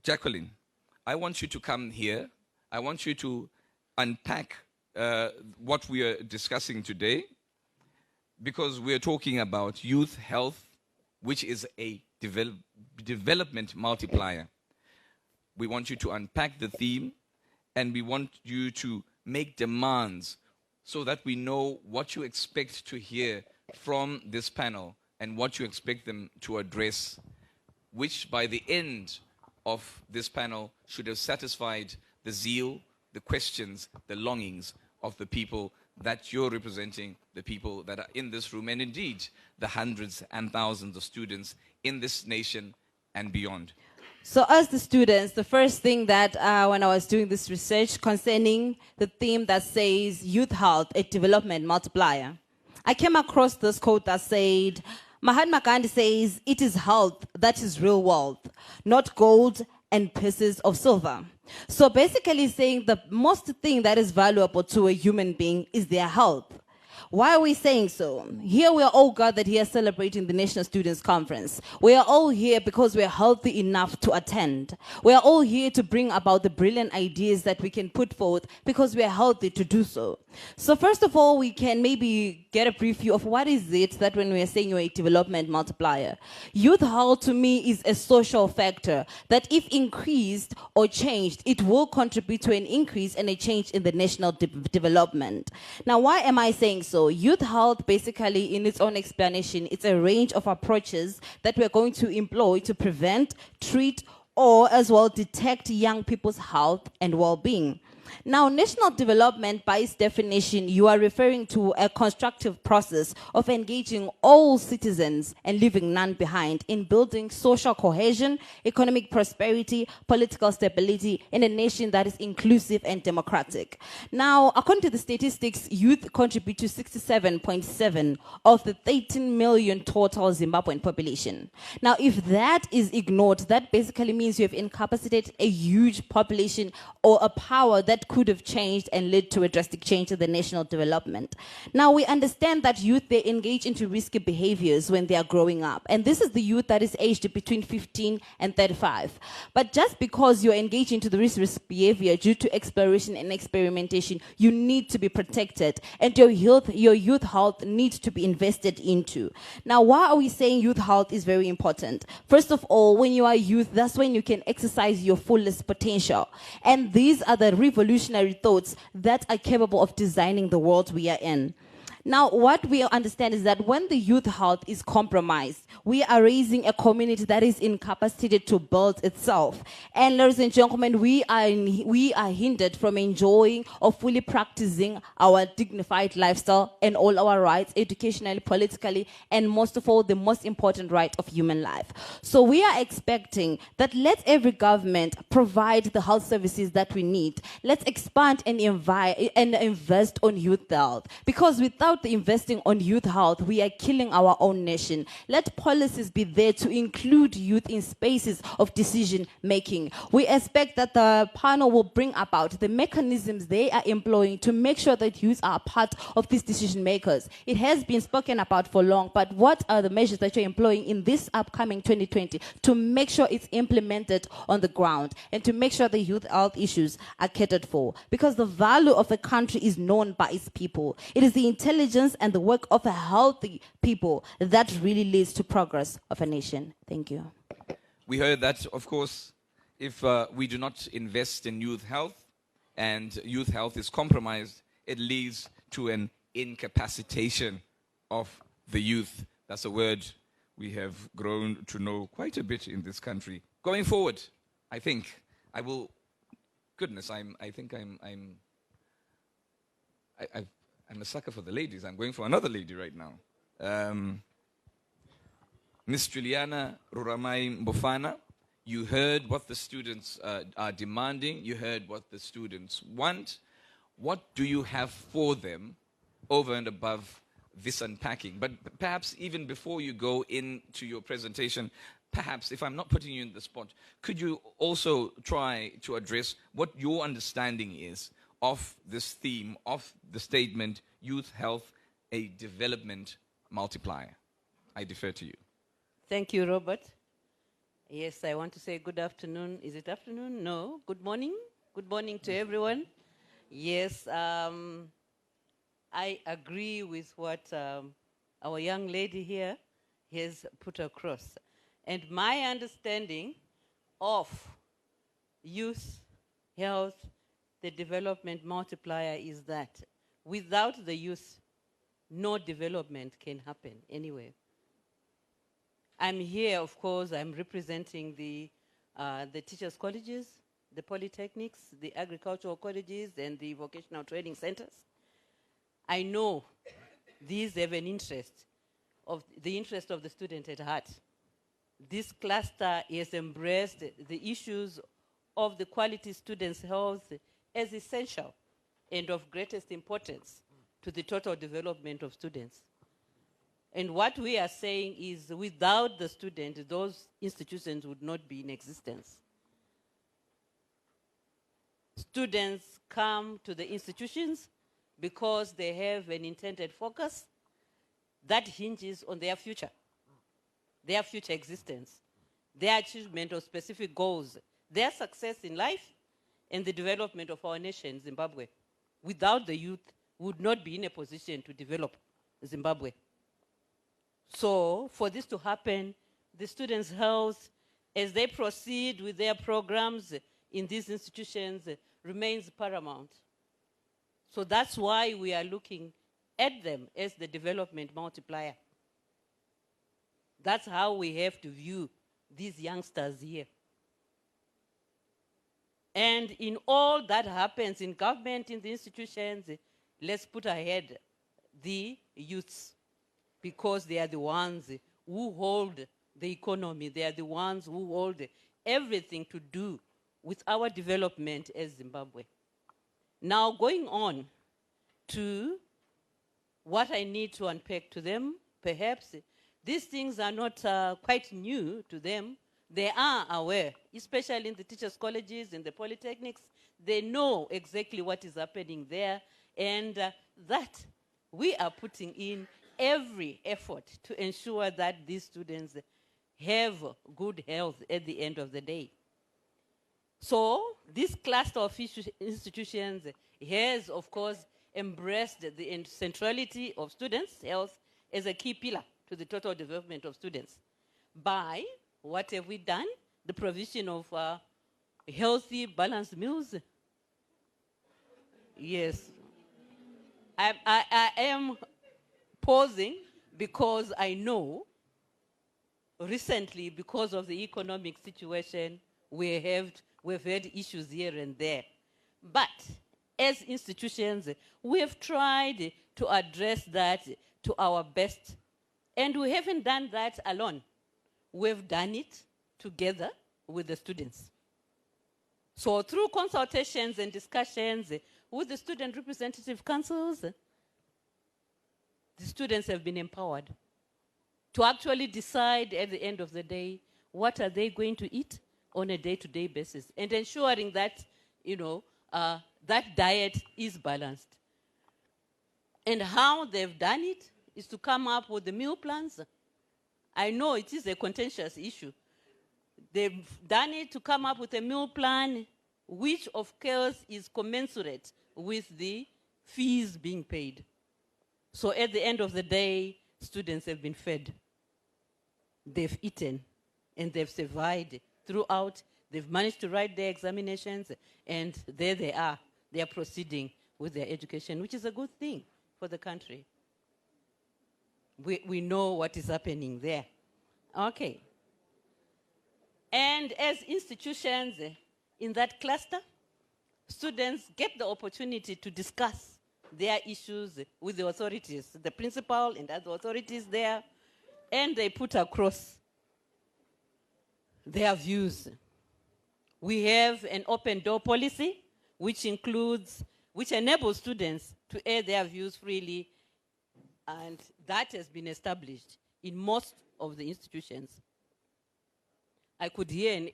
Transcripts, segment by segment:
Jacqueline, I want you to come here. I want you to unpack what we are discussing today, because we are talking about youth health, which is a development multiplier. We want you to unpack the theme, and we want you to make demands so that we know what you expect to hear from this panel and what you expect them to address, which by the end of this panel should have satisfied the zeal, the questions, the longings of the people that you're representing, the people that are in this room, and indeed the hundreds and thousands of students in this nation and beyond. So as the students, the first thing that when I was doing this research concerning the theme that says youth health, a development multiplier, I came across this quote that said, Mahatma Gandhi says, it is health that is real wealth, not gold and pieces of silver. So basically saying the most thing that is valuable to a human being is their health. Why are we saying so? Here we are all gathered here celebrating the National Students' Conference. We are all here because we are healthy enough to attend. We are all here to bring about the brilliant ideas that we can put forth because we are healthy to do so. So first of all, we can maybe get a preview of what is it that when we are saying you're a development multiplier. Youth health to me is a social factor that if increased or changed, it will contribute to an increase and a change in the national development. Now, why am I saying so? Youth health, basically, in its own explanation, it's a range of approaches that we're going to employ to prevent, treat, or as well detect young people's health and well-being. Now, national development, by its definition, you are referring to a constructive process of engaging all citizens and leaving none behind in building social cohesion, economic prosperity, political stability in a nation that is inclusive and democratic. Now, according to the statistics, youth contribute to 67.7% of the 13 million total Zimbabwean population. Now, if that is ignored, that basically means you have incapacitated a huge population or a power that could have changed and led to a drastic change in the national development. Now, we understand that youth, they engage into risky behaviors when they are growing up. And this is the youth that is aged between 15 and 35. But just because you're engaging into the risky behavior due to exploration and experimentation, you need to be protected. And your youth health needs to be invested into. Now, why are we saying youth health is very important? First of all, when you are youth, that's when you can exercise your fullest potential. And these are the revolutionary thoughts that are capable of designing the world we are in. Now, what we understand is that when the youth health is compromised, we are raising a community that is incapacitated to build itself. And ladies and gentlemen, we are hindered from enjoying or fully practicing our dignified lifestyle and all our rights, educationally, politically, and most of all, the most important right of human life. So we are expecting that let every government provide the health services that we need. Let's expand and invest on youth health, because without the investing on youth health, we are killing our own nation. Let policies be there to include youth in spaces of decision making. We expect that the panel will bring about the mechanisms they are employing to make sure that youth are part of these decision makers. It has been spoken about for long, but what are the measures that you're employing in this upcoming 2020 to make sure it's implemented on the ground and to make sure the youth health issues are catered for? Because the value of a country is known by its people. It is the intelligence and the work of a healthy people that really leads to progress of a nation. Thank you. We heard that, of course, if we do not invest in youth health and youth health is compromised, it leads to an incapacitation of the youth. That's a word we have grown to know quite a bit in this country. Going forward, I think I will. Goodness, I'm a sucker for the ladies. I'm going for another lady right now. Miss Juliana Ruramai Mbofana, you heard what the students are demanding. You heard what the students want. What do you have for them over and above this unpacking? But perhaps even before you go into your presentation, perhaps, if I'm not putting you in the spot, could you also try to address what your understanding is of this theme, of the statement, youth health, a development multiplier? I defer to you. Thank you, Robert. Yes, I want to say good afternoon. Is it afternoon? No. Good morning. Good morning to everyone. Yes, I agree with what our young lady here has put across. And my understanding of youth, health, the development multiplier is that without the youth, no development can happen anywhere. I'm here, of course, I'm representing the teachers' colleges, the polytechnics, the agricultural colleges, and the vocational training centers. I know these have an interest of the interest of the student at heart. This cluster has embraced the issues of the quality students' health as essential and of greatest importance to the total development of students. And what we are saying is without the student, those institutions would not be in existence. Students come to the institutions because they have an intended focus that hinges on their future existence, their achievement of specific goals, their success in life, and the development of our nation, Zimbabwe. Without the youth, we would not be in a position to develop Zimbabwe. So for this to happen, the students' health, as they proceed with their programs in these institutions, remains paramount. So that's why we are looking at them as the development multiplier. That's how we have to view these youngsters here. And in all that happens in government, in the institutions, let's put ahead the youths, because they are the ones who hold the economy. They are the ones who hold everything to do with our development as Zimbabwe. Now, going on to what I need to unpack to them, perhaps these things are not quite new to them. They are aware, especially in the teachers' colleges, in the polytechnics. They know exactly what is happening there, and that we are putting in every effort to ensure that these students have good health at the end of the day. So this cluster of institutions has, of course, embraced the centrality of students' health as a key pillar to the total development of students. By, what have we done? The provision of healthy, balanced meals. Yes. I am pausing because I know recently, because of the economic situation, we've had issues here and there. But as institutions, we have tried to address that to our best. And we haven't done that alone. We've done it together with the students. So through consultations and discussions with the student representative councils, the students have been empowered to actually decide at the end of the day what are they going to eat on a day-to-day basis, and ensuring that, that diet is balanced. And how they've done it is to come up with the meal plans. I know it is a contentious issue. They've done it to come up with a meal plan which, of course, is commensurate with the fees being paid. So at the end of the day, students have been fed. They've eaten, and they've survived throughout. They've managed to write their examinations, and there they are. They are proceeding with their education, which is a good thing for the country. We know what is happening there. Okay. And as institutions in that cluster, students get the opportunity to discuss their issues with the authorities, the principal and other authorities there, and they put across their views. We have an open door policy, which enables students to air their views freely, and that has been established in most of the institutions. I could hear,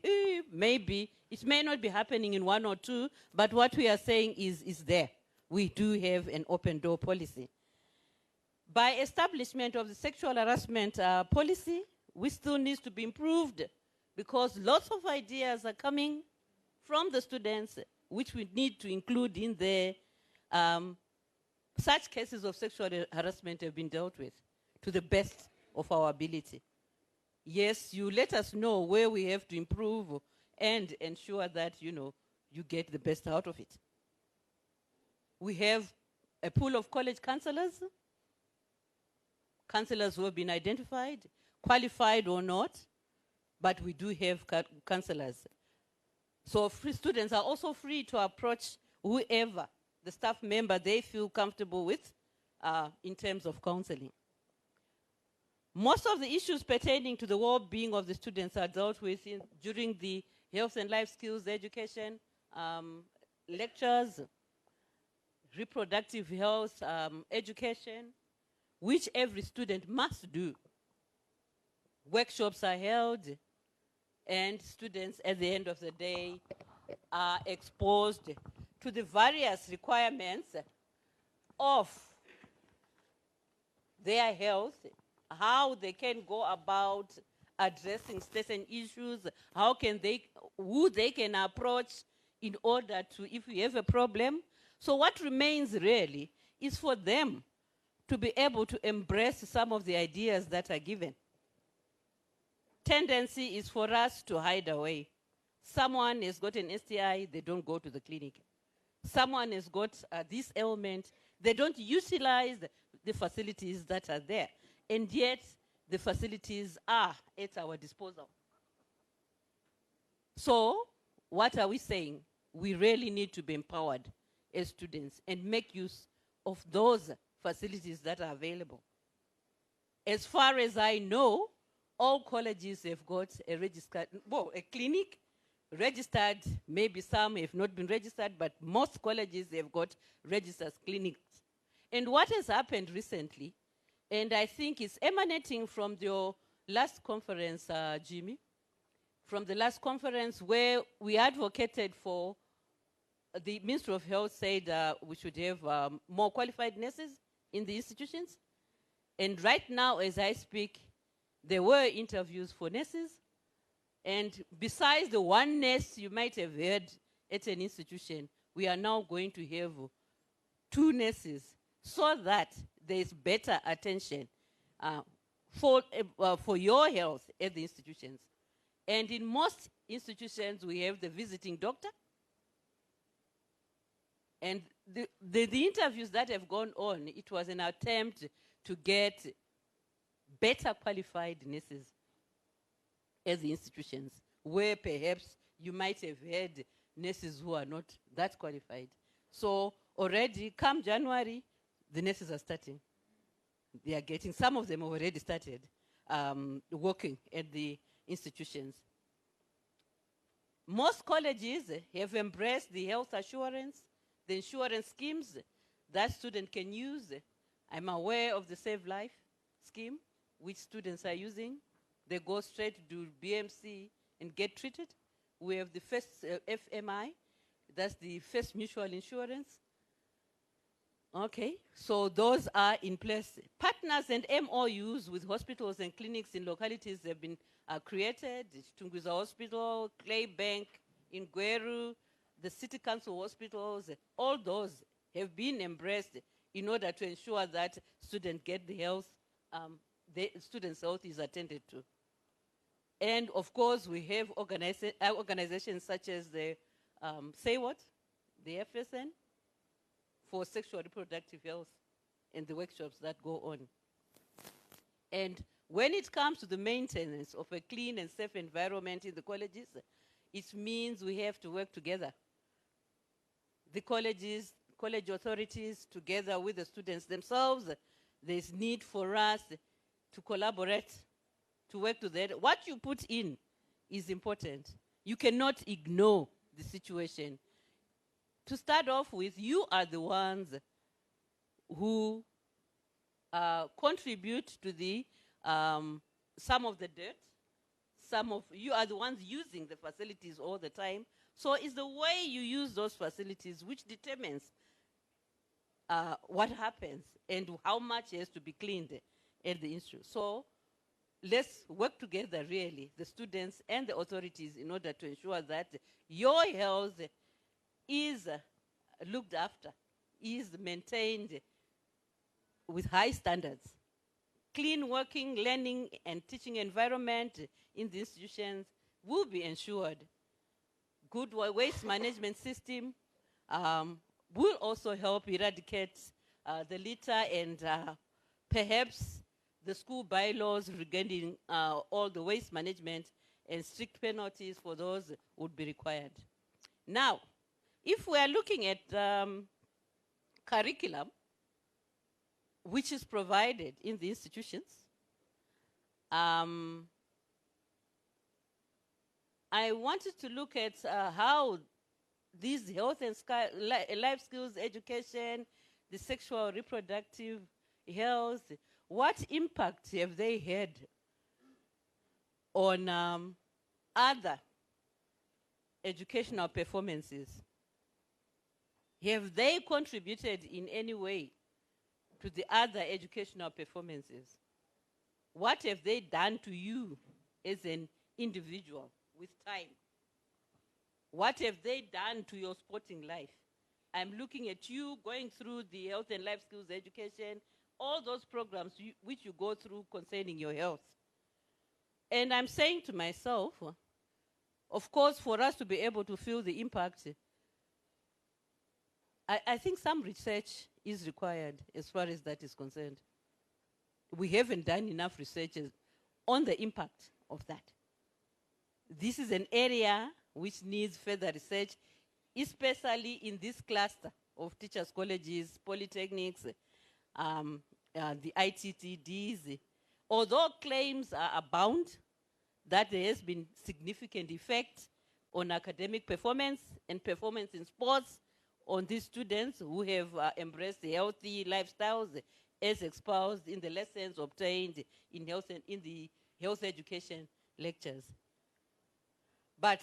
maybe it may not be happening in one or two, but what we are saying is there. We do have an open door policy. By establishment of the sexual harassment policy, which still needs to be improved, because lots of ideas are coming from the students, which we need to include in there. Such cases of sexual harassment have been dealt with to the best of our ability. Yes, you let us know where we have to improve and ensure that, you get the best out of it. We have a pool of college counselors who have been identified, qualified or not, but we do have counselors. So free students are also free to approach whoever, the staff member they feel comfortable with in terms of counseling. Most of the issues pertaining to the well-being of the students are dealt with during the health and life skills education lectures, reproductive health education, which every student must do. Workshops are held, and students at the end of the day are exposed to the various requirements of their health, how they can go about addressing certain issues, who they can approach in order to, if we have a problem. So what remains really is for them to be able to embrace some of the ideas that are given. Tendency is for us to hide away. Someone has got an STI, they don't go to the clinic. Someone has got this ailment, they don't utilize the facilities that are there. And yet, the facilities are at our disposal. So, what are we saying? We really need to be empowered as students and make use of those facilities that are available. As far as I know, all colleges have got a registered, a clinic registered. Maybe some have not been registered, but most colleges have got registered clinics. And what has happened recently, and I think it's emanating from your last conference, Jimmy, from the last conference where we advocated for, the Ministry of Health said we should have more qualified nurses in the institutions. And right now, as I speak, there were interviews for nurses. And besides the one nurse you might have heard at an institution, we are now going to have 2 nurses so that there is better attention for your health at the institutions. And in most institutions, we have the visiting doctor. And the interviews that have gone on, it was an attempt to get better qualified nurses at the institutions, where perhaps you might have had nurses who are not that qualified. So already, come January, the nurses are starting. They are getting, some of them have already started working at the institutions. Most colleges have embraced the health assurance, the insurance schemes that students can use. I'm aware of the Save Life scheme, which students are using. They go straight to do BMC and get treated. We have the first FMI, that's the first mutual insurance. Okay, so those are in place. Partners and MOUs with hospitals and clinics in localities have been created. Tunguza Hospital, Clay Bank in Gweru, the City Council hospitals, all those have been embraced in order to ensure that students get the health, the students' health is attended to. And of course, we have organizations such as the Say What, the FSN, for sexual reproductive health and the workshops that go on. And when it comes to the maintenance of a clean and safe environment in the colleges, it means we have to work together. The colleges, college authorities, together with the students themselves, there's need for us to collaborate, to work together. What you put in is important. You cannot ignore the situation. To start off with, you are the ones who contribute to the some of the dirt. Some of you are the ones using the facilities all the time. So it's the way you use those facilities which determines what happens and how much has to be cleaned at the institute. So let's work together, really, the students and the authorities, in order to ensure that your health is looked after, is maintained with high standards. Clean working, learning, and teaching environment in the institutions will be ensured. Good waste management system will also help eradicate the litter and perhaps the school bylaws regarding all the waste management and strict penalties for those would be required. Now, if we are looking at curriculum, which is provided in the institutions, I wanted to look at how these health and life skills education, the sexual reproductive health, what impact have they had on other educational performances? Have they contributed in any way to the other educational performances? What have they done to you as an individual with time? What have they done to your sporting life? I'm looking at you going through the health and life skills education, all those programs which you go through concerning your health. And I'm saying to myself, of course, for us to be able to feel the impact, I think some research is required as far as that is concerned. We haven't done enough research on the impact of that. This is an area which needs further research, especially in this cluster of teachers' colleges, polytechnics, the ITTDs. Although claims are abound that there has been significant effect on academic performance and performance in sports on these students who have embraced healthy lifestyles as espoused in the lessons obtained in the health education lectures. But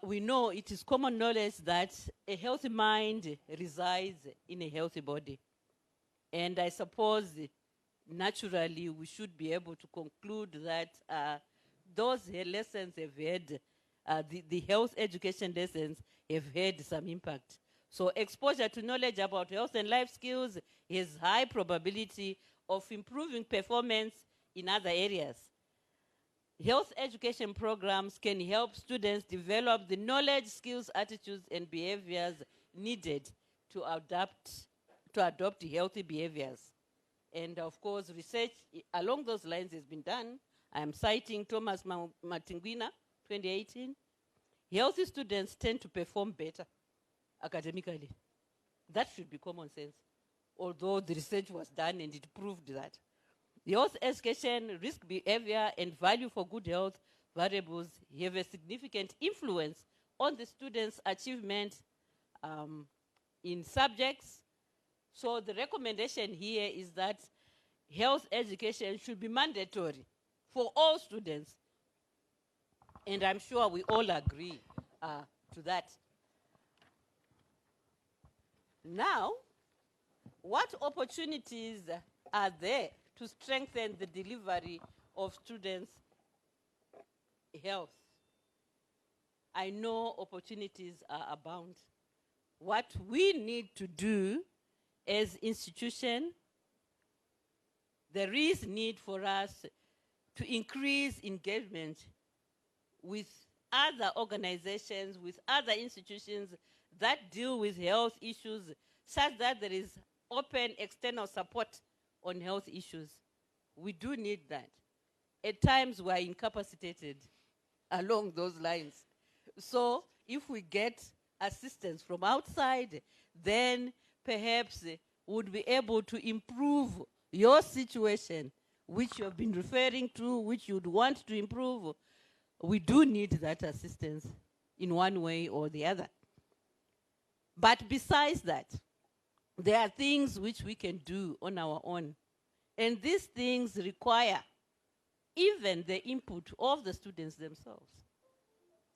we know it is common knowledge that a healthy mind resides in a healthy body. And I suppose naturally we should be able to conclude that those lessons have had, the health education lessons have had some impact. So exposure to knowledge about health and life skills has high probability of improving performance in other areas. Health education programs can help students develop the knowledge, skills, attitudes, and behaviors needed to adopt healthy behaviors. And of course, research along those lines has been done. I'm citing Thomas Matingwina, 2018. Healthy students tend to perform better academically. That should be common sense, although the research was done and it proved that. The health education, risk behavior, and value for good health variables have a significant influence on the students' achievement in subjects. So the recommendation here is that health education should be mandatory for all students. And I'm sure we all agree to that. Now, what opportunities are there to strengthen the delivery of students' health? I know opportunities are abound. What we need to do as institution, there is need for us to increase engagement with other organizations, with other institutions that deal with health issues, such that there is open external support on health issues. We do need that. At times we are incapacitated along those lines. So if we get assistance from outside, then perhaps would be able to improve your situation, which you have been referring to, which you'd want to improve. We do need that assistance in one way or the other. But besides that, there are things which we can do on our own. And these things require even the input of the students themselves.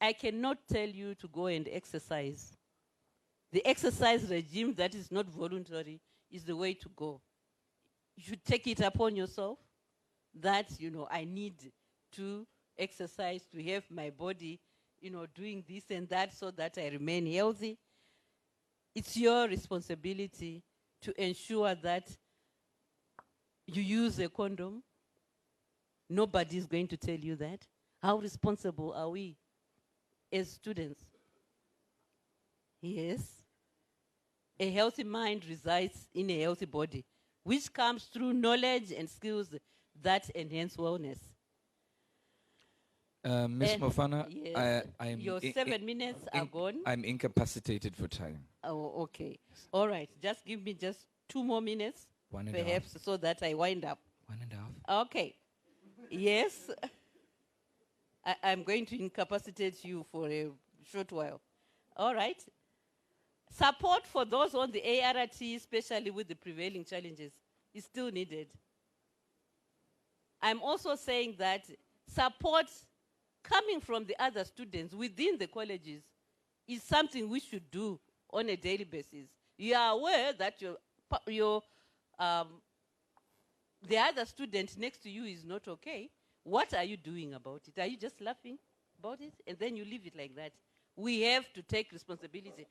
I cannot tell you to go and exercise. The exercise regime that is not voluntary is the way to go. You should take it upon yourself that, I need to exercise, to have my body, doing this and that so that I remain healthy. It's your responsibility to ensure that you use a condom. Nobody is going to tell you that. How responsible are we as students? Yes. A healthy mind resides in a healthy body, which comes through knowledge and skills that enhance wellness. Ms. Mofana, Yes, I'm your 7 minutes are gone. I'm incapacitated for time. Oh, okay. All right. Just give me just 2 more minutes, One and a half. perhaps, so that I wind up. 1.5. Okay. Yes. I'm going to incapacitate you for a short while. All right. Support for those on the ART, especially with the prevailing challenges, is still needed. I'm also saying that support coming from the other students within the colleges is something we should do on a daily basis. You are aware that the other student next to you is not okay. What are you doing about it? Are you just laughing about it? And then you leave it like that. We have to take responsibility.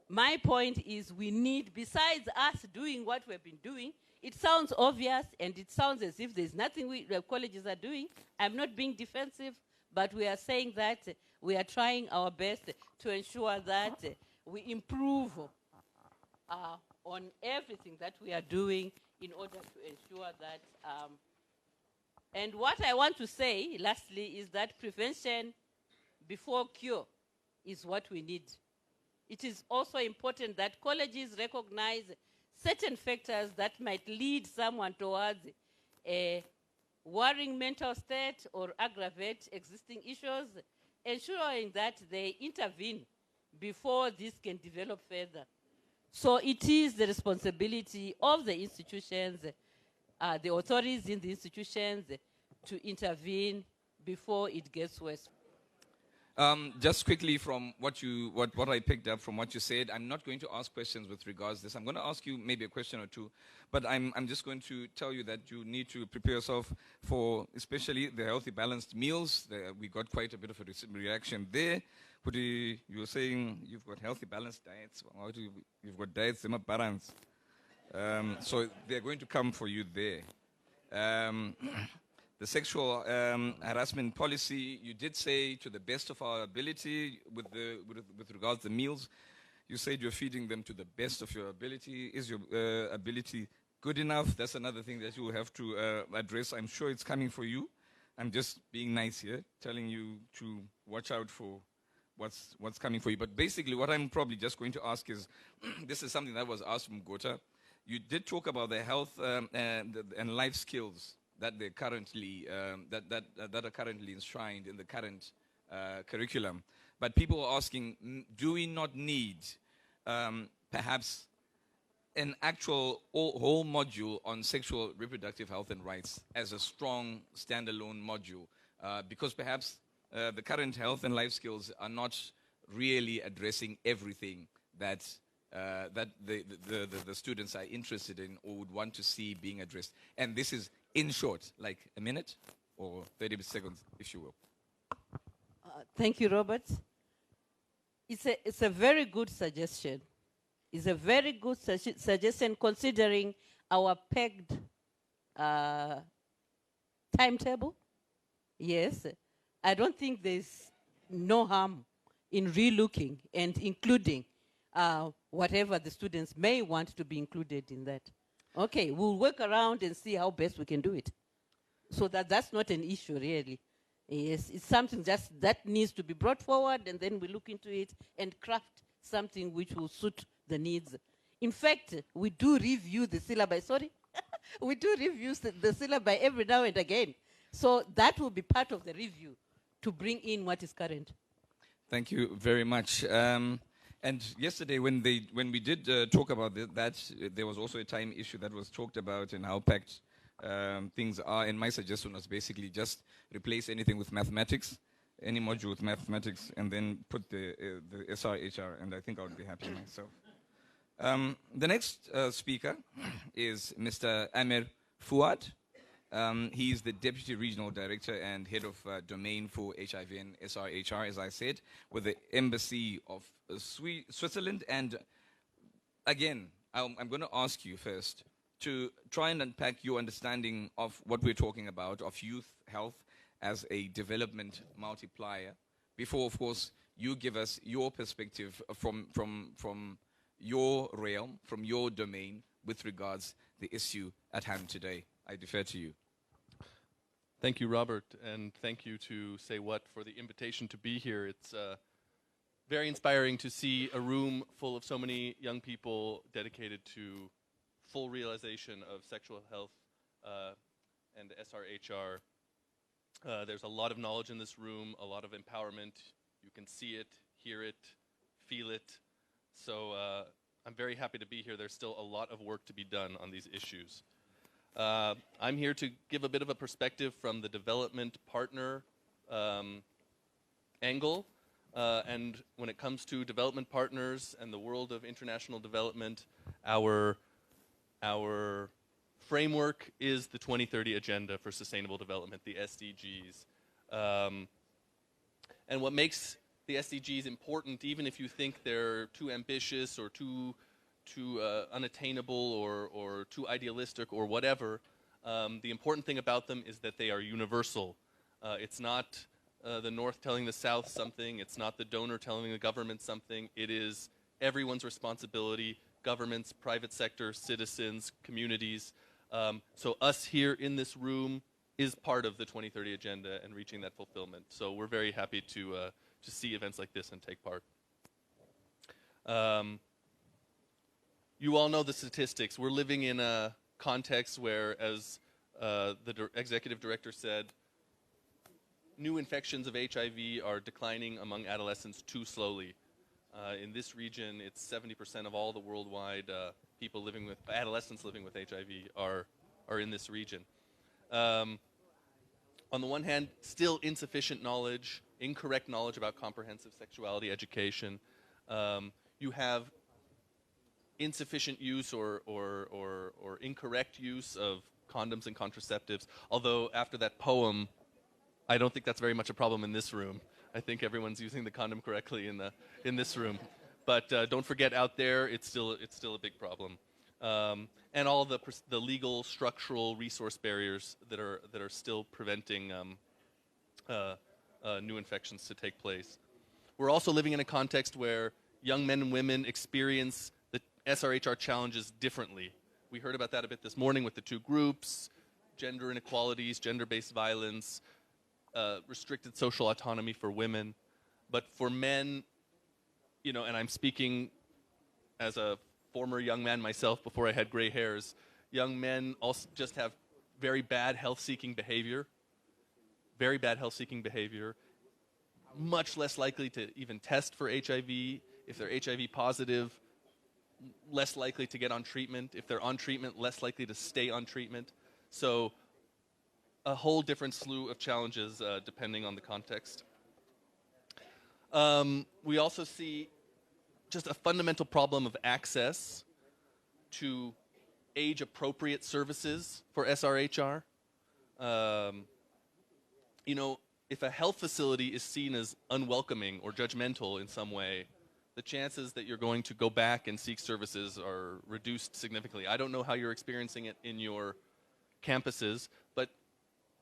My point is we need, besides us doing what we've been doing, it sounds obvious and it sounds as if there's nothing the colleges are doing. I'm not being defensive, but we are saying that we are trying our best to ensure that we improve on everything that we are doing in order to ensure that. And what I want to say, lastly, is that prevention before cure is what we need. It is also important that colleges recognize certain factors that might lead someone towards a worrying mental state or aggravate existing issues, ensuring that they intervene before this can develop further. So it is the responsibility of the institutions, the authorities in the institutions, to intervene before it gets worse. Just quickly from what I picked up from what you said, I'm not going to ask questions with regards to this. I'm going to ask you maybe a question or two, but I'm just going to tell you that you need to prepare yourself for especially the healthy balanced meals. We got quite a bit of a reaction there. You were saying you've got healthy balanced diets. You've got diets that are balanced. So they're going to come for you there. The sexual harassment policy, you did say to the best of our ability with regards to meals, you said you're feeding them to the best of your ability. Is your ability good enough? That's another thing that you will have to address. I'm sure it's coming for you. I'm just being nice here, telling you to watch out for what's coming for you. But basically what I'm probably just going to ask is, this is something that was asked from Gota. You did talk about the health and life skills that they currently that are currently enshrined in the current curriculum, but people are asking, do we not need perhaps an actual whole module on sexual reproductive health and rights as a strong standalone module? Because perhaps the current health and life skills are not really addressing everything that the students are interested in or would want to see being addressed. And this is, in short, like a minute or 30 seconds, if you will. Thank you, Robert. It's a very good suggestion. It's a very good suggestion considering our pegged timetable. Yes. I don't think there's no harm in relooking and including whatever the students may want to be included in that. Okay, we'll work around and see how best we can do it. So that's not an issue, really. Yes, it's something just that needs to be brought forward, and then we look into it and craft something which will suit the needs. In fact, we do review the syllabi. Sorry? We do review the syllabi every now and again. So that will be part of the review to bring in what is current. Thank you very much. And yesterday, when we did talk about that, there was also a time issue that was talked about and how packed things are. And my suggestion was basically just replace anything with mathematics, any module with mathematics, and then put the SRHR, and I think I would be happy myself. The next speaker is Mr. Amir Fuad. He's the Deputy Regional Director and Head of Domain for HIV and SRHR, as I said, with the Embassy of Switzerland. And again, I'm going to ask you first to try and unpack your understanding of what we're talking about, of youth health as a development multiplier, before, of course, you give us your perspective from your realm, from your domain, with regards the issue at hand today. I defer to you. Thank you, Robert, and thank you to Say What for the invitation to be here. It's very inspiring to see a room full of so many young people dedicated to full realization of sexual health and SRHR. There's a lot of knowledge in this room, a lot of empowerment. You can see it, hear it, feel it. So I'm very happy to be here. There's still a lot of work to be done on these issues. I'm here to give a bit of a perspective from the development partner angle. And when it comes to development partners and the world of international development, our framework is the 2030 Agenda for Sustainable Development, the SDGs. And what makes the SDGs important, even if you think they're too ambitious or too unattainable or too idealistic or whatever, the important thing about them is that they are universal. It's not the North telling the South something. It's not the donor telling the government something. It is everyone's responsibility, governments, private sector, citizens, communities. So us here in this room is part of the 2030 Agenda and reaching that fulfillment. So we're very happy to see events like this and take part. You all know the statistics. We're living in a context where, as the executive director said, new infections of HIV are declining among adolescents too slowly. In this region, it's 70% of all the worldwide people living with, adolescents living with HIV are in this region. On the one hand, still insufficient knowledge, incorrect knowledge about comprehensive sexuality education. You have insufficient use or incorrect use of condoms and contraceptives, although after that poem, I don't think that's very much a problem in this room. I think everyone's using the condom correctly in this room. But don't forget, out there, it's still a big problem. And all the legal, structural, resource barriers that are still preventing new infections to take place. We're also living in a context where young men and women experience the SRHR challenges differently. We heard about that a bit this morning with the two groups: gender inequalities, gender-based violence, restricted social autonomy for women. But for men, you know, and I'm speaking as a former young man myself before I had gray hairs, young men also just have very bad health-seeking behavior, much less likely to even test for HIV. If they're HIV positive, less likely to get on treatment. If they're on treatment, less likely to stay on treatment. So a whole different slew of challenges depending on the context. We also see just a fundamental problem of access to age-appropriate services for SRHR. You know, if a health facility is seen as unwelcoming or judgmental in some way, the chances that you're going to go back and seek services are reduced significantly. I don't know how you're experiencing it in your campuses, but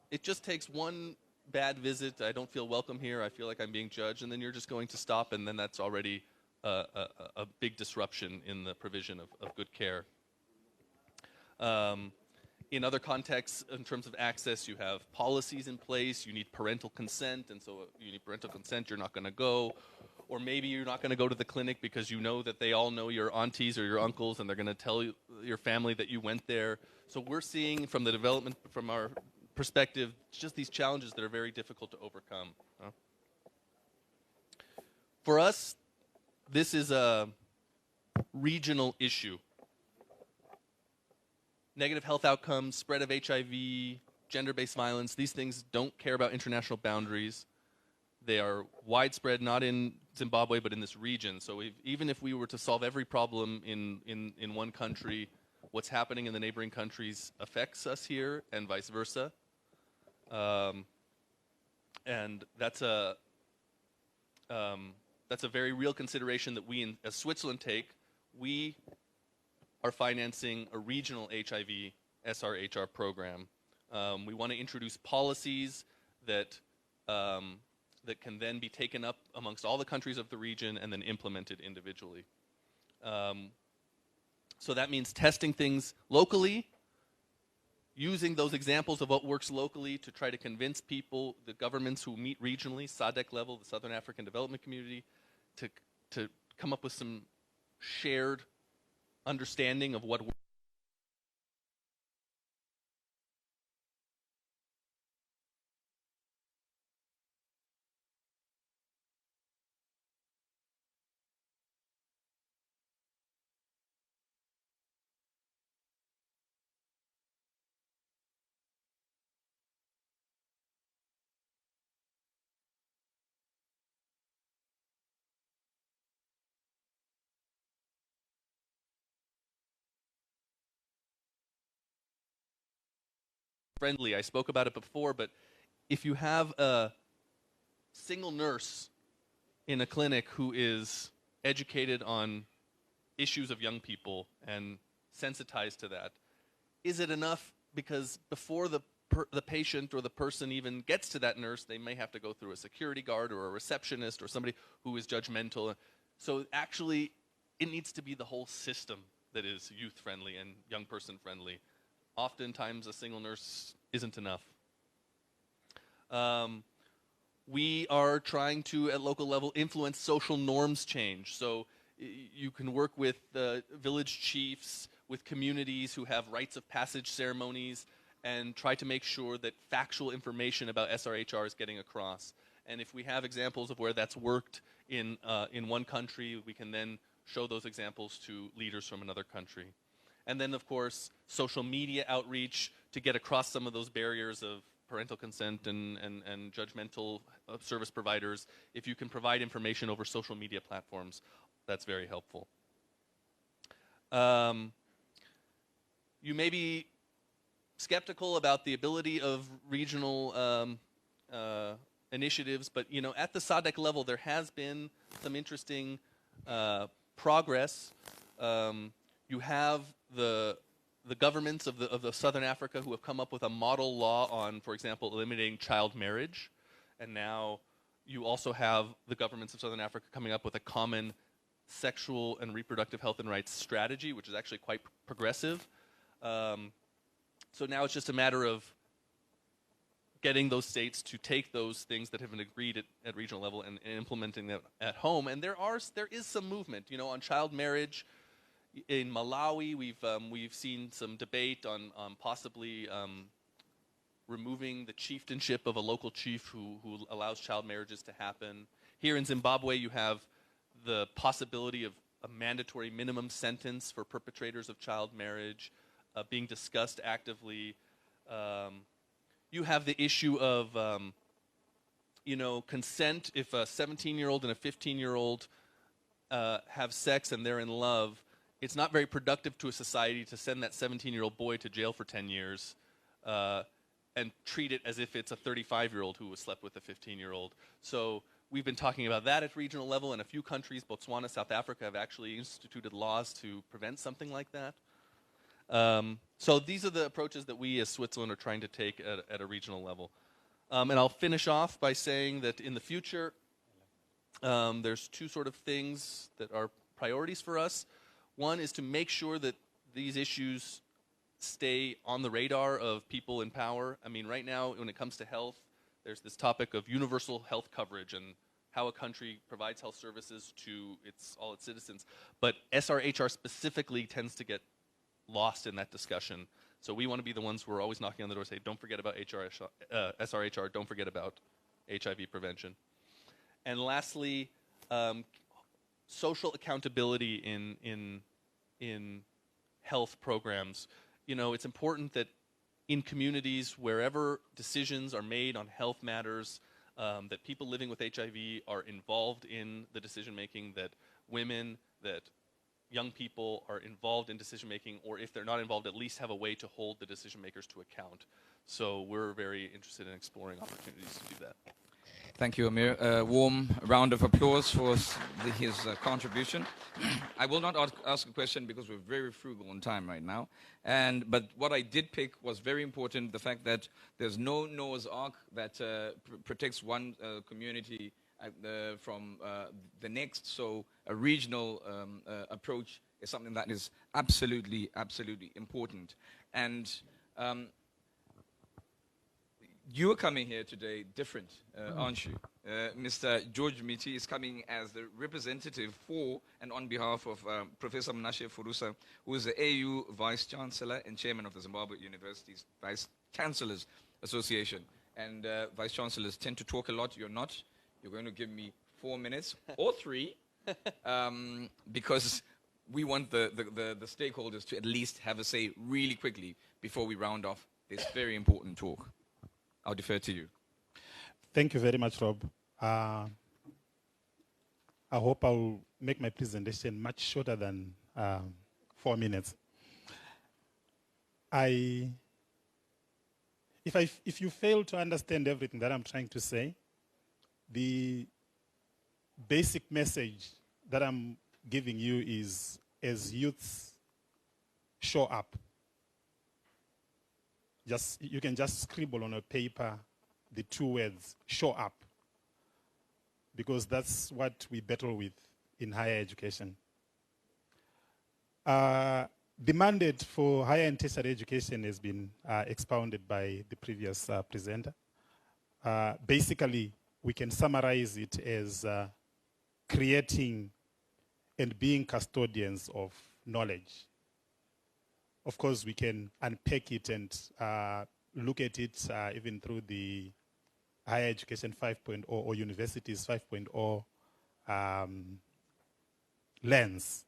it just takes one bad visit. I don't feel welcome here. I feel like I'm being judged, and then you're just going to stop, and then that's already a big disruption in the provision of good care. In other contexts, in terms of access, you have policies in place. You need parental consent, and so you need parental consent, you're not going to go. Or maybe you're not going to go to the clinic because you know that they all know your aunties or your uncles, and they're going to tell your family that you went there. So we're seeing from the development, from our perspective, just these challenges that are very difficult to overcome. For us, this is a regional issue. Negative health outcomes, spread of HIV, gender-based violence, these things don't care about international boundaries. They are widespread, not in Zimbabwe, but in this region. So even if we were to solve every problem in one country, what's happening in the neighboring countries affects us here, and vice versa. And that's a very real consideration that we, as Switzerland, take. We are financing a regional HIV SRHR program. We want to introduce policies that that can then be taken up amongst all the countries of the region and then implemented individually. So that means testing things locally, using those examples of what works locally to try to convince people, the governments who meet regionally, SADC level, the Southern African Development Community, to come up with some shared understanding of what works. Friendly. I spoke about it before, but if you have a single nurse in a clinic who is educated on issues of young people and sensitized to that, is it enough? Because before the patient or the person even gets to that nurse, they may have to go through a security guard or a receptionist or somebody who is judgmental. So actually, it needs to be the whole system that is youth-friendly and young person-friendly. Oftentimes, a single nurse isn't enough. We are trying to, at local level, influence social norms change. So you can work with village chiefs, with communities who have rites of passage ceremonies, and try to make sure that factual information about SRHR is getting across. And if we have examples of where that's worked in one country, we can then show those examples to leaders from another country. And then, of course, social media outreach to get across some of those barriers of parental consent and judgmental service providers. If you can provide information over social media platforms, that's very helpful. You may be skeptical about the ability of regional initiatives, but at the SADC level, there has been some interesting progress. You have the governments of the Southern Africa who have come up with a model law on, for example, eliminating child marriage. And now you also have the governments of Southern Africa coming up with a common sexual and reproductive health and rights strategy, which is actually quite progressive. So now it's just a matter of getting those states to take those things that have been agreed at regional level and implementing them at home. And there is some movement, on child marriage. In Malawi, we've seen some debate on possibly removing the chieftainship of a local chief who allows child marriages to happen. Here in Zimbabwe, you have the possibility of a mandatory minimum sentence for perpetrators of child marriage being discussed actively. You have the issue of consent. If a 17-year-old and a 15-year-old have sex and they're in love, it's not very productive to a society to send that 17-year-old boy to jail for 10 years and treat it as if it's a 35-year-old who was slept with a 15-year-old. So we've been talking about that at regional level, and a few countries, Botswana, South Africa, have actually instituted laws to prevent something like that. So these are the approaches that we as Switzerland are trying to take at a regional level. And I'll finish off by saying that in the future, there's two sort of things that are priorities for us. One is to make sure that these issues stay on the radar of people in power. I mean, right now, when it comes to health, there's this topic of universal health coverage and how a country provides health services to all its citizens. But SRHR specifically tends to get lost in that discussion. So we want to be the ones who are always knocking on the door, say, don't forget about SRHR, don't forget about HIV prevention. And lastly, social accountability in health programs. It's important that in communities, wherever decisions are made on health matters, that people living with HIV are involved in the decision making, that women, that young people are involved in decision making, or if they're not involved, at least have a way to hold the decision makers to account. So we're very interested in exploring opportunities to do that. Thank you, Amir. A warm round of applause for his contribution. I will not ask a question because we're very frugal on time right now. But what I did pick was very important, the fact that there's no Noah's Ark that protects one community from the next. So a regional approach is something that is absolutely, absolutely important. And you are coming here today different, aren't you? Mr. George Miti is coming as the representative for and on behalf of Professor Mnashe Furusa, who is the AU Vice Chancellor and Chairman of the Zimbabwe University's Vice Chancellors Association. And Vice Chancellors tend to talk a lot. You're not. You're going to give me 4 minutes or 3 because we want the stakeholders to at least have a say really quickly before we round off this very important talk. I'll defer to you. Thank you very much, Rob. I hope I'll make my presentation much shorter than 4 minutes. If you fail to understand everything that I'm trying to say, the basic message that I'm giving you is, as youths show up, you can just scribble on a paper the 2 words, show up, because that's what we battle with in higher education. The mandate for higher and tertiary education has been expounded by the previous presenter. Basically, we can summarize it as creating and being custodians of knowledge. Of course, we can unpack it and look at it even through the higher education 5.0 or universities 5.0 lens.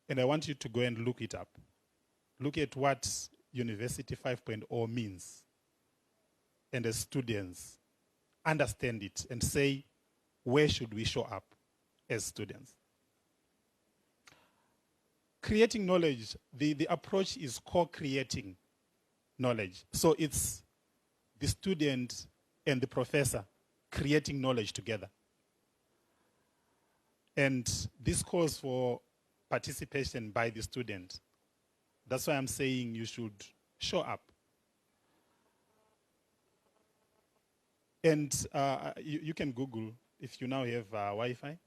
And I want you to go and look it up. Look at what University 5.0 means. And as students, understand it and say, where should we show up as students? Creating knowledge, the approach is co-creating knowledge. So it's the student and the professor creating knowledge together. And this calls for participation by the student. That's why I'm saying you should show up. And you can Google, if you now have Wi-Fi,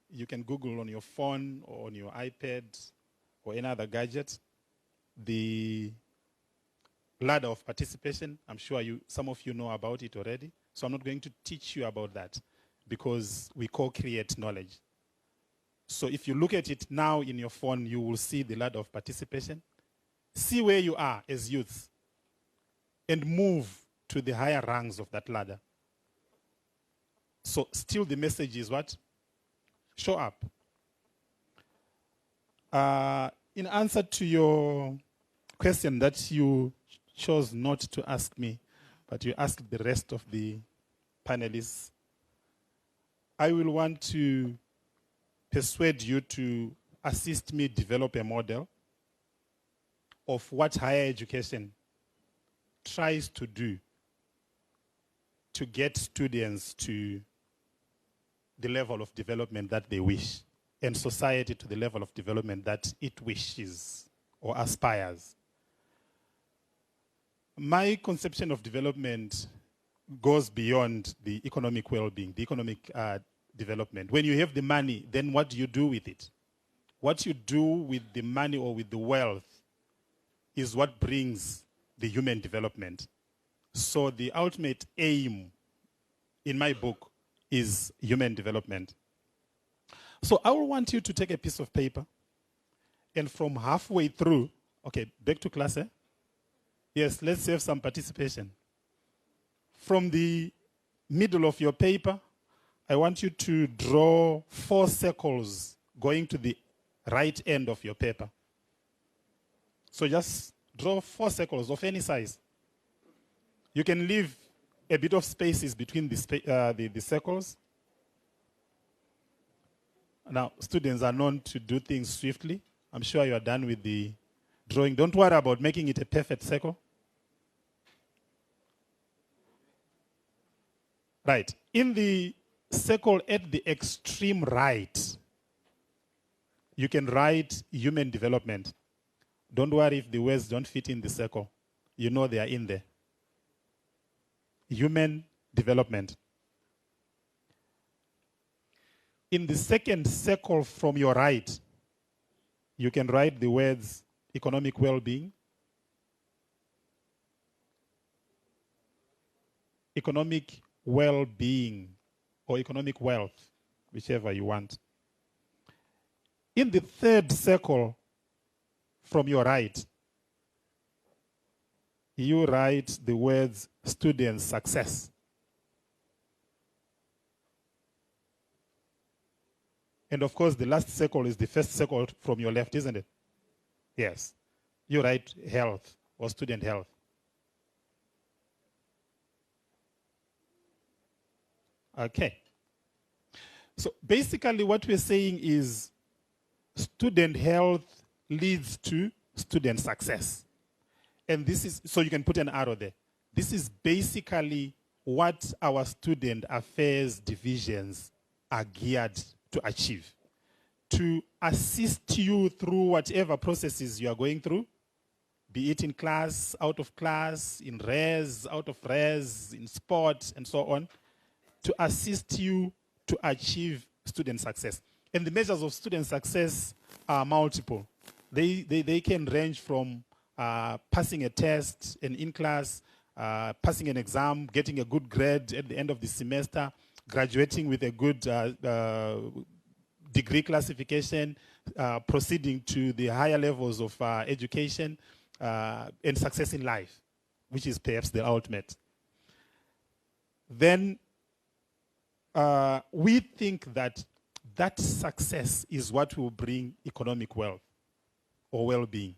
you can Google on your phone or on your iPad or any other gadget the ladder of participation. I'm sure some of you know about it already. So I'm not going to teach you about that because we co-create knowledge. So if you look at it now in your phone, you will see the ladder of participation. See where you are as youths and move to the higher rungs of that ladder. So still the message is what? Show up. In answer to your question that you chose not to ask me, but you asked the rest of the panelists, I will want to persuade you to assist me develop a model of what higher education tries to do to get students to the level of development that they wish, and society to the level of development that it wishes or aspires. My conception of development goes beyond the economic well-being, the economic development. When you have the money, then what do you do with it? What you do with the money or with the wealth is what brings the human development. So the ultimate aim in my book is human development. So I will want you to take a piece of paper and from halfway through, okay, back to class, eh? Yes, let's have some participation. From the middle of your paper, I want you to draw 4 circles going to the right end of your paper. So just draw 4 circles of any size. You can leave a bit of spaces between the circles. Now, students are known to do things swiftly. I'm sure you are done with the drawing. Don't worry about making it a perfect circle. Right. In the circle at the extreme right, you can write human development. Don't worry if the words don't fit in the circle. You know they are in there. Human development. In the second circle from your right, you can write the words economic well-being, economic well-being, or economic wealth, whichever you want. In the third circle from your right, you write the words student success. And of course, the last circle is the first circle from your left, isn't it? Yes. You write health or student health. Okay. So basically what we're saying is student health leads to student success. And this is, so you can put an arrow there. This is basically what our student affairs divisions are geared to achieve. To assist you through whatever processes you are going through, be it in class, out of class, in res, out of res, in sport, and so on, to assist you to achieve student success. And the measures of student success are multiple. They can range from passing a test, an in-class, passing an exam, getting a good grade at the end of the semester, graduating with a good degree classification, proceeding to the higher levels of education, and success in life, which is perhaps the ultimate. Then we think that that success is what will bring economic wealth or well-being.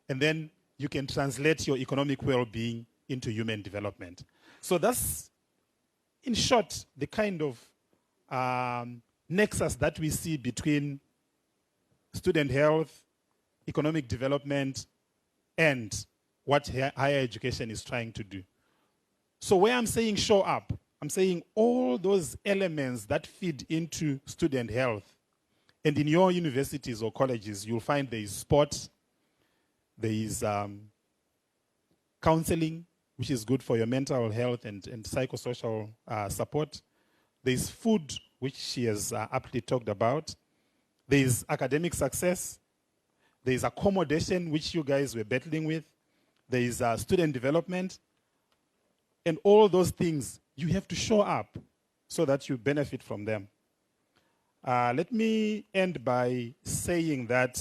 And then you can translate your economic well-being into human development. So that's, in short, the kind of nexus that we see between student health, economic development, and what higher education is trying to do. So where I'm saying show up, I'm saying all those elements that feed into student health. And in your universities or colleges, you'll find there is sport, there is counseling, which is good for your mental health and psychosocial support. There is food, which she has aptly talked about. There is academic success. There is accommodation, which you guys were battling with. There is student development. And all those things, you have to show up so that you benefit from them. Let me end by saying that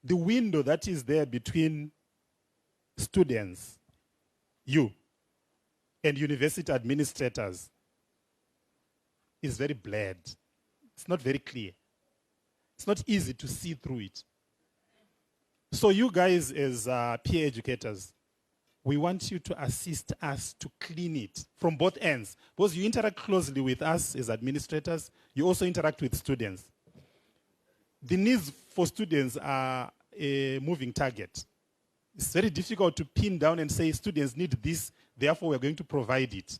the window that is there between students, you, and university administrators is very blurred. It's not very clear. It's not easy to see through it. So you guys as peer educators, we want you to assist us to clean it from both ends. Because you interact closely with us as administrators, you also interact with students. The needs for students are a moving target. It's very difficult to pin down and say students need this, therefore we're going to provide it.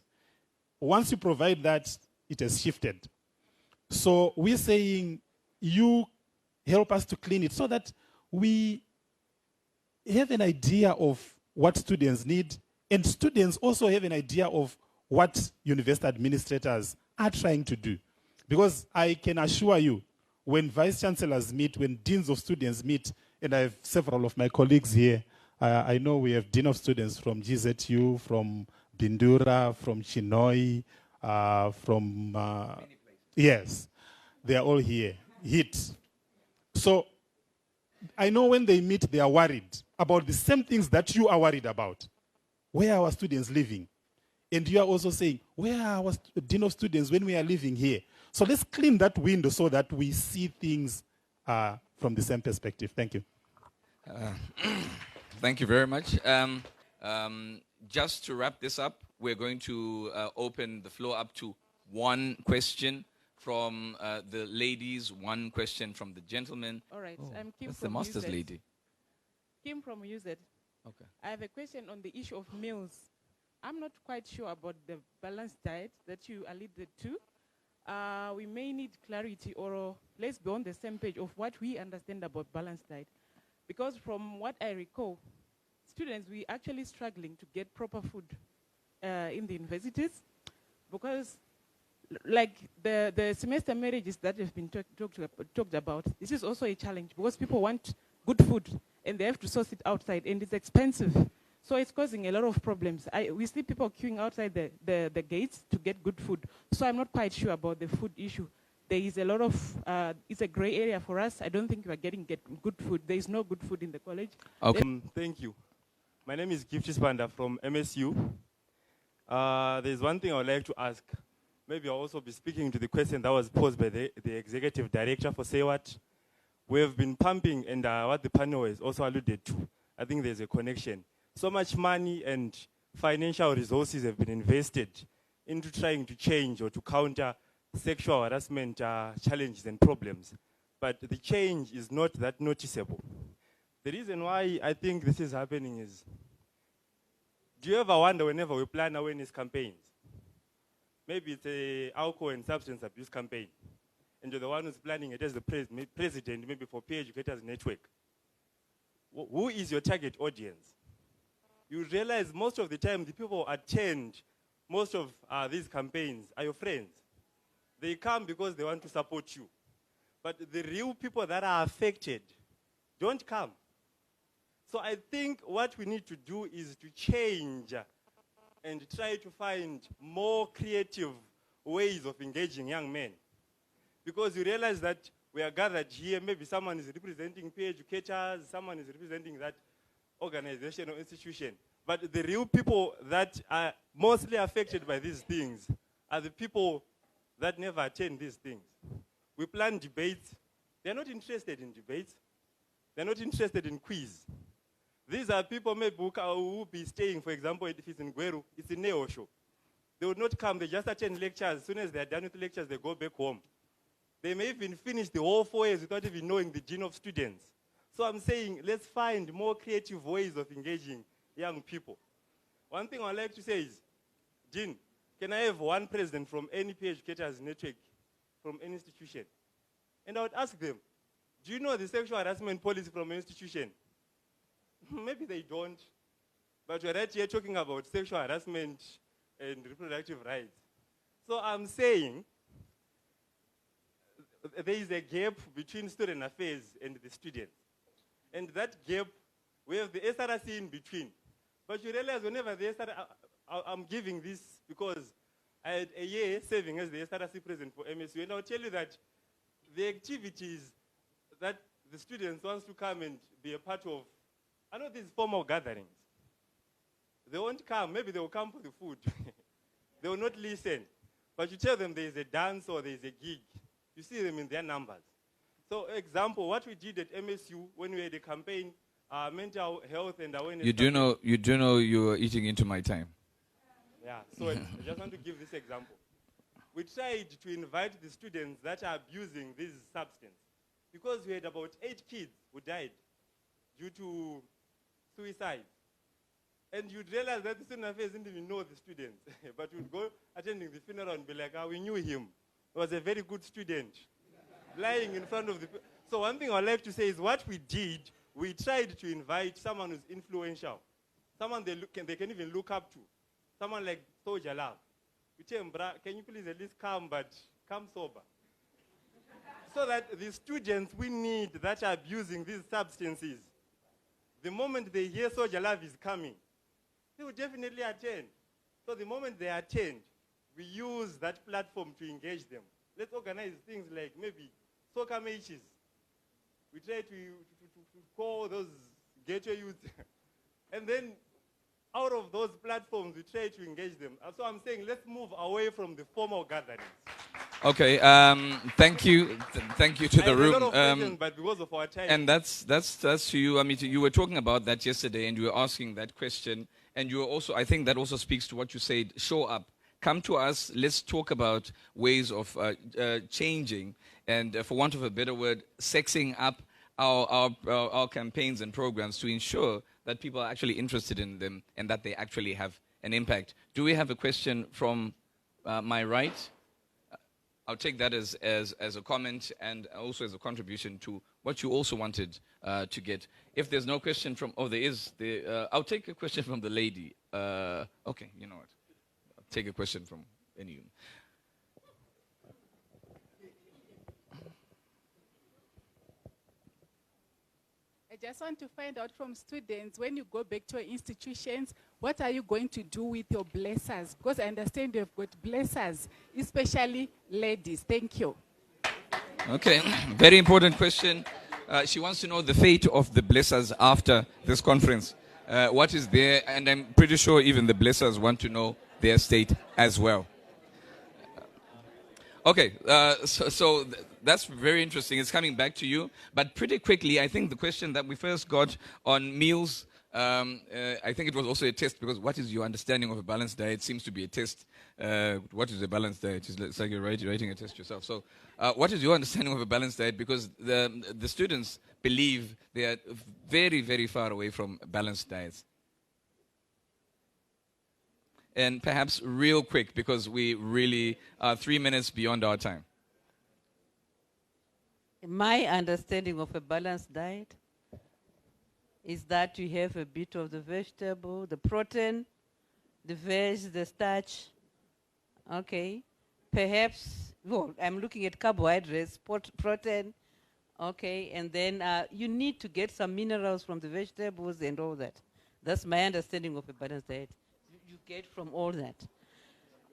Once you provide that, it has shifted. So we're saying you help us to clean it so that we have an idea of what students need, and students also have an idea of what university administrators are trying to do. Because I can assure you, when vice chancellors meet, when deans of students meet, and I have several of my colleagues here, I know we have dean of students from GZU, from Bindura, from Chinoi, yes, they are all here, HIT. So I know when they meet, they are worried about the same things that you are worried about. Where are our students living? And you are also saying, where are our dean of students when we are living here? So let's clean that window so that we see things from the same perspective. Thank you. Thank you very much. Just to wrap this up, we're going to open the floor up to one question from the ladies, one question from the gentleman. All right. Oh, I'm Kim that's the from master's UZ. lady. Kim from UZ. Okay. I have a question on the issue of meals. I'm not quite sure about the balanced diet that you alluded to. We may need clarity, or let's be on the same page of what we understand about balanced diet. Because from what I recall, students, we actually struggling to get proper food in the universities, because like the semester marriages that have been talked about, this is also a challenge, because people want good food and they have to source it outside, and it's expensive. So it's causing a lot of problems. We see people queuing outside the gates to get good food. So I'm not quite sure about the food issue. There is a lot of, it's a gray area for us. I don't think we are getting good food. There is no good food in the college. Okay. Thank you. My name is Gifty Spanda from MSU. There's one thing I would like to ask. Maybe I'll also be speaking to the question that was posed by the executive director for SEWAT. We have been pumping, and what the panel has also alluded to, I think there's a connection. So much money and financial resources have been invested into trying to change or to counter sexual harassment challenges and problems. But the change is not that noticeable. The reason why I think this is happening is, do you ever wonder whenever we plan awareness campaigns? Maybe it's an alcohol and substance abuse campaign, and you're the one who's planning it as the president, maybe for peer educators network. Who is your target audience? You realize most of the time the people who attend most of these campaigns are your friends. They come because they want to support you. But the real people that are affected don't come. So I think what we need to do is to change and try to find more creative ways of engaging young men. Because you realize that we are gathered here, maybe someone is representing peer educators, someone is representing that organization or institution. But the real people that are mostly affected by these things are the people that never attend these things. We plan debates. They're not interested in debates. They're not interested in quiz. These are people maybe who will be staying, for example, if it's in Gweru, it's a Neo show. They would not come, they just attend lectures. As soon as they're done with lectures, they go back home. They may even finish the whole 4 years without even knowing the gene of students. So I'm saying, let's find more creative ways of engaging young people. One thing I'd like to say is, Jean, can I have one president from any peer educators network, from any institution? And I would ask them, do you know the sexual harassment policy from an institution? Maybe they don't. But we're right here talking about sexual harassment and reproductive rights. So I'm saying, there is a gap between student affairs and the students. And that gap, we have the SRC in between. But you realize whenever the SRC, I'm giving this because I had a year serving as the SRC president for MSU, and I'll tell you that the activities that the students want to come and be a part of, I know these formal gatherings. They won't come, maybe they will come for the food. They will not listen. But you tell them there is a dance or there is a gig, you see them in their numbers. So example, what we did at MSU when we had a campaign, mental health and awareness. You do know you are eating into my time. Yeah, so I just want to give this example. We tried to invite the students that are abusing this substance, because we had about 8 kids who died due to suicide. And you'd realize that the student affairs didn't even know the students. But we'd go attending the funeral and be like, we knew him. He was a very good student. Lying in front of the... So one thing I'd like to say is what we did, we tried to invite someone who's influential. Someone they can even look up to. Someone like Soldier Love. We tell him, can you please at least come, but come sober? So that the students we need that are abusing these substances, the moment they hear Soldier Love is coming, they will definitely attend. So the moment they attend, we use that platform to engage them. Let's organize things like maybe soccer matches. We try to call those gateway youth. And then out of those platforms, we try to engage them. So I'm saying let's move away from the formal gatherings. Okay, thank you. Thank you to the room. A lot of questions, but because of our time. And that's to you. I mean, you were talking about that yesterday, and you were asking that question. And you were also, I think that also speaks to what you said, show up. come to us. Let's talk about ways of changing and, for want of a better word, sexing up our campaigns and programs to ensure that people are actually interested in them and that they actually have an impact. Do we have a question from my right? I'll take that as a comment and also as a contribution to what you also wanted to get. If there's no question from, oh, there is. I'll take a question from the lady. Okay, you know what? I'll take a question from anyone. I just want to find out from students, when you go back to your institutions, what are you going to do with your blessers? Because I understand you've got blessers, especially ladies. Thank you. Okay, very important question. She wants to know the fate of the blessers after this conference. What is there? And I'm pretty sure even the blessers want to know their state as well. Okay, so that's very interesting. It's coming back to you. But pretty quickly, I think the question that we first got on meals, I think it was also a test, because what is your understanding of a balanced diet seems to be a test. What is a balanced diet? It's like you're writing a test yourself. So what is your understanding of a balanced diet? Because the students believe they are very, very far away from balanced diets. And perhaps real quick, because we really are 3 minutes beyond our time. My understanding of a balanced diet is that you have a bit of the vegetable, the protein, the veg, the starch. Okay. Perhaps, well, I'm looking at carbohydrates, protein. Okay. And then you need to get some minerals from the vegetables and all that. That's my understanding of a balanced diet. You get from all that.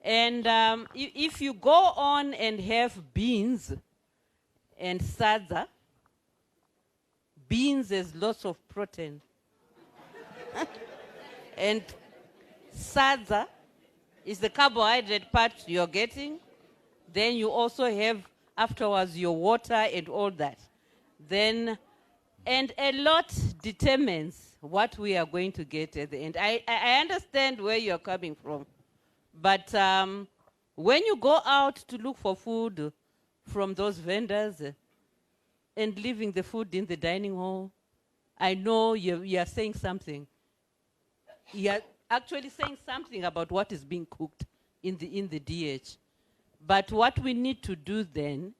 And if you go on and have beans and sadza, beans has lots of protein. And sadza is the carbohydrate part you're getting. Then you also have afterwards your water and all that. Then, and a lot determines what we are going to get at the end. I understand where you're coming from. But when you go out to look for food from those vendors and leaving the food in the dining hall, I know you are saying something. You are actually saying something about what is being cooked in the DH. But what we need to do then,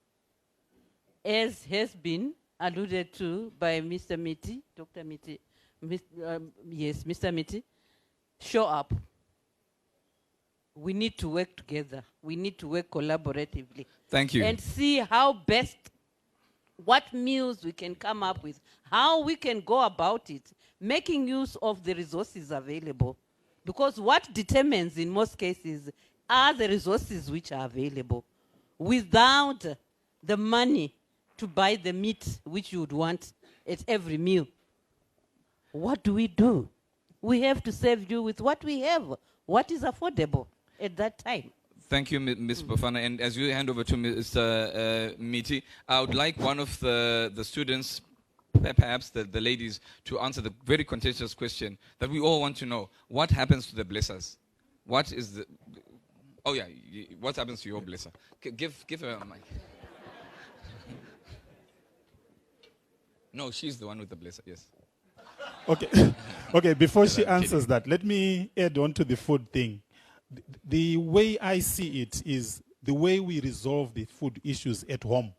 as has been alluded to by Mr. Miti, Dr. Miti, yes, Mr. Miti, show up. We need to work together. We need to work collaboratively. Thank you. And see how best, what meals we can come up with, how we can go about it, making use of the resources available. Because what determines in most cases are the resources which are available. Without the money to buy the meat which you would want at every meal, what do? We have to serve you with what we have, what is affordable at that time. Thank you, Ms. Bafana. And as you hand over to Mr. Miti, I would like one of the students, perhaps the ladies, to answer the very contentious question that we all want to know. What happens to the blessers? What is the... Oh, yeah. What happens to your blesser? Give her a mic. No, she's the one with the blesser, yes. Okay, okay. Before she answers that, let me add on to the food thing. The way I see it is the way we resolve the food issues at home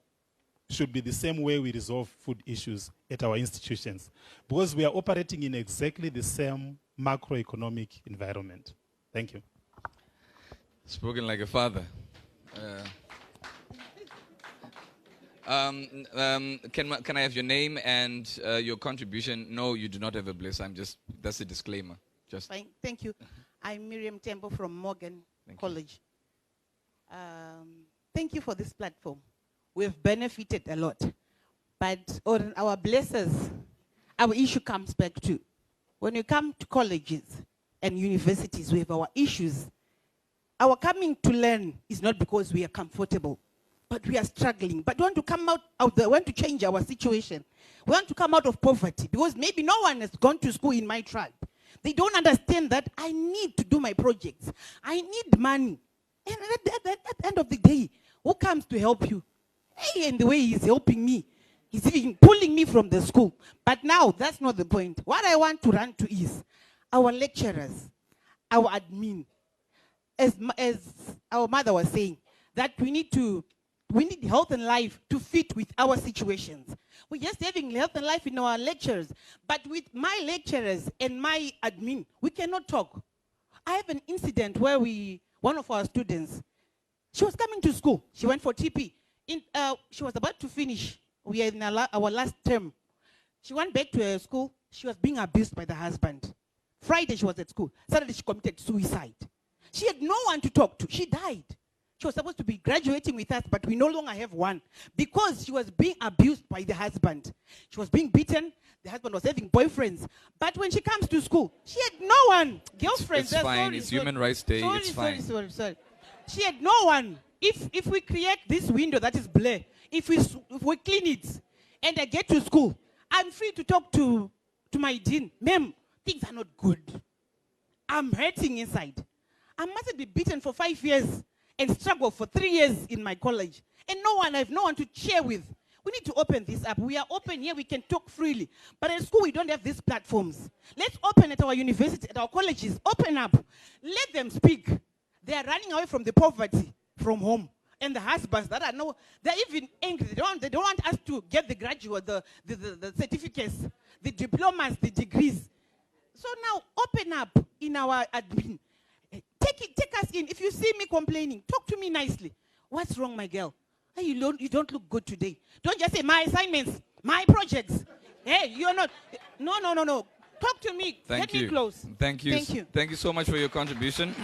should be the same way we resolve food issues at our institutions, because we are operating in exactly the same macroeconomic environment. Thank you. Spoken like a father. Can I have your name and your contribution? No, you do not have a bliss. That's a disclaimer. Just fine. Thank you. I'm Miriam Tembo from Morgan College. Thank you for this platform. We've benefited a lot. But on our blessers, our issue comes back to when you come to colleges and universities, we have our issues. Our coming to learn is not because we are comfortable, but we are struggling. But we want to come out of we want to change our situation. We want to come out of poverty, because maybe no one has gone to school in my tribe. They don't understand that I need to do my projects. I need money. And at the end of the day, who comes to help you? Hey, and the way he's helping me, he's even pulling me from the school. But now, that's not the point. What I want to run to is our lecturers, our admin, as our mother was saying, that we need health and life to fit with our situations. We're just having health and life in our lectures, but with my lecturers and my admin, we cannot talk. I have an incident where one of our students, she was coming to school. She went for TP. She was about to finish. We are in our last term. She went back to her school. She was being abused by the husband. Friday, she was at school. Saturday, she committed suicide. She had no one to talk to. She died. She was supposed to be graduating with us, but we no longer have one because she was being abused by the husband. She was being beaten. The husband was having boyfriends. But when she comes to school, she had no one. Girlfriends. It's fine. It's Human Rights Day. Sorry, it's fine. Sorry. She had no one. If we create this window that is blurred, if we clean it, and I get to school, I'm free to talk to my dean. Ma'am, things are not good. I'm hurting inside. I mustn't be beaten for 5 years and struggle for 3 years in my college. And I have no one to share with. We need to open this up. We are open here, we can talk freely. But at school, we don't have these platforms. Let's open at our university, at our colleges. Open up. Let them speak. They are running away from the poverty from home. And the husbands that are they're even angry. They don't want us to get the graduate, the certificates, the diplomas, the degrees. So now, open up in our admin. Take us in. If you see me complaining, talk to me nicely. What's wrong, my girl? Hey, you don't look good today. Don't just say my assignments, my projects. Hey, you're not. No. Talk to me. Thank Get me close. Thank you. Thank you. Thank you so much for your contribution.